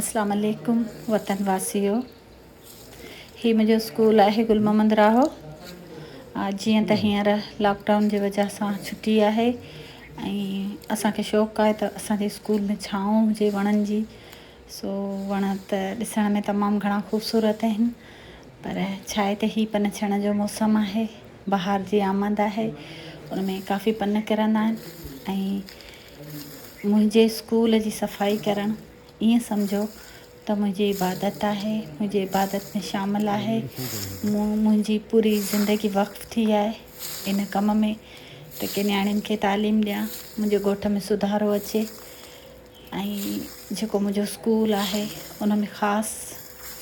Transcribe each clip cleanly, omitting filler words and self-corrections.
अस्सलाम वालेकुम वतन वासियो। ही मुंहिंजो स्कूल आहे गुल मोहम्मद राहो। जीअं त हींअर लॉकडाउन जी वजह सां छुटी आहे ऐं असांखे शौक़ु आहे त असांजे स्कूल में छांव हुजे वणनि जी। सो वण त ॾिसण में तमामु घणा ख़ूबसूरत आहिनि, पर छा आहे त हीउ पन थियण जो मौसमु आहे, बहार जी आमद आहे, उन में काफ़ी पन किरंदा आहिनि। ऐं मुंहिंजे स्कूल जी सफ़ाई करणु ईअं सम्झो त मुंहिंजी इबादत आहे, मुंहिंजी इबादत में शामिलु आहे। मुंहिंजी पूरी ज़िंदगी वक़्फ़ु थी आहे इन कम में त की नियाणियुनि खे तालीम ॾियां, मुंहिंजे ॻोठ में सुधारो अचे। ऐं जेको मुंहिंजो स्कूल आहे उन में ख़ासि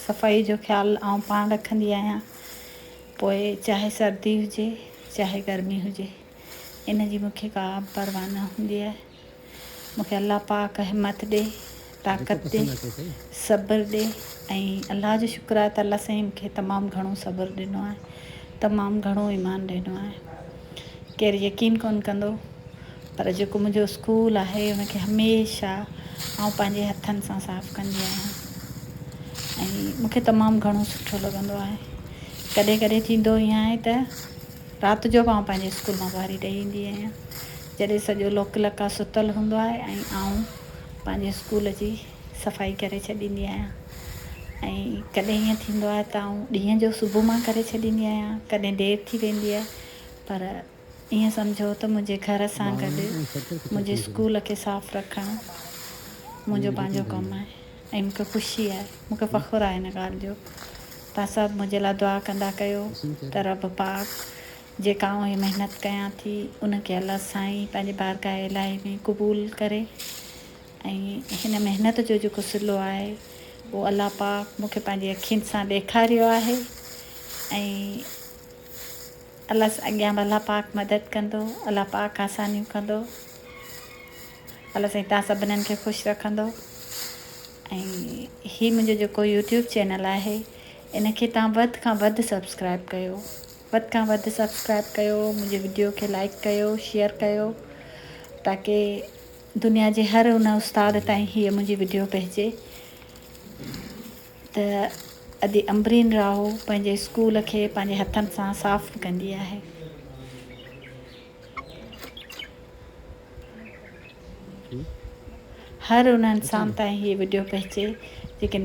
सफ़ाई जो ख़्यालु आउं पाण रखंदी आहियां। पोइ चाहे सर्दी हुजे चाहे गर्मी हुजे, इन जी मूंखे का परवाह न हूंदी आहे। मूंखे अल्लाह पाक हिमत ॾे, ताक़त ॾे, सब्र ॾे। ऐं अल्लाह जो शुक्र आहे त अल्लाह साईं मूंखे तमामु घणो सब्र ॾिनो आहे, तमामु घणो ईमान ॾिनो आहे। केरु यकीन कोन कंदो, पर जेको मुंहिंजो स्कूल आहे उनखे हमेशह आउं पंहिंजे हथनि सां साफ़ु कंदी आहियां ऐं मूंखे तमामु घणो सुठो लॻंदो आहे। कॾहिं कॾहिं थींदो ईअं आहे त राति जो बि आउं पंहिंजे स्कूल मां ॿारी ॾेई ईंदी आहियां, जॾहिं सॼो लोक लका सुतल हूंदो आहे ऐं आउं पंहिंजे स्कूल जी सफ़ाई करे छॾींदी आहियां। ऐं कॾहिं ईअं थींदो आहे त आउं ॾींहं जो सुबुह मां करे छॾींदी आहियां, कॾहिं देरि थी वेंदी आहे, पर ईअं सम्झो त मुंहिंजे घर सां गॾु मुंहिंजे स्कूल खे साफ़ु रखणु मुंहिंजो पंहिंजो कमु आहे ऐं मूंखे ख़ुशी आहे, मूंखे फ़ख़ुरु आहे इन ॻाल्हि जो। तव्हां सभु मुंहिंजे लाइ दुआ कंदा कयो त रब पाक जेका आउं हीअ महिनत कयां थी उनखे अल्लाह साईं पंहिंजे बारगाह इलाही में क़बूल करे ऐं हिन महिनत जो जेको सिलो आहे उहो अल्लाह पाक मूंखे पंहिंजी अखियुनि सां ॾेखारियो आहे। ऐं अॻियां बि अल्लाह पाक मदद कंदो, अल्लाह पाक आसानियूं कंदो, अल्लाह साईं तव्हां सभिनीनि खे ख़ुशि रखंदो। ऐं हीअ मुंहिंजो जेको यूट्यूब चैनल आहे इनखे तव्हां वधि खां वधि सब्सक्राइब कयो, वधि खां वधि सब्सक्राइब कयो, मुंहिंजे वीडियो खे लाइक कयो, शेयर कयो, ताकी दुनिया जे हर उन उस्ताद ताईं हीअ मुंहिंजी वीडियो पहुचे त अॼु अम्बरीन राहो पंहिंजे स्कूल खे पंहिंजे हथनि सां साफ़ु कंदी आहे। हर उन इंसान ताईं हीअ वीडियो पहुचे जेके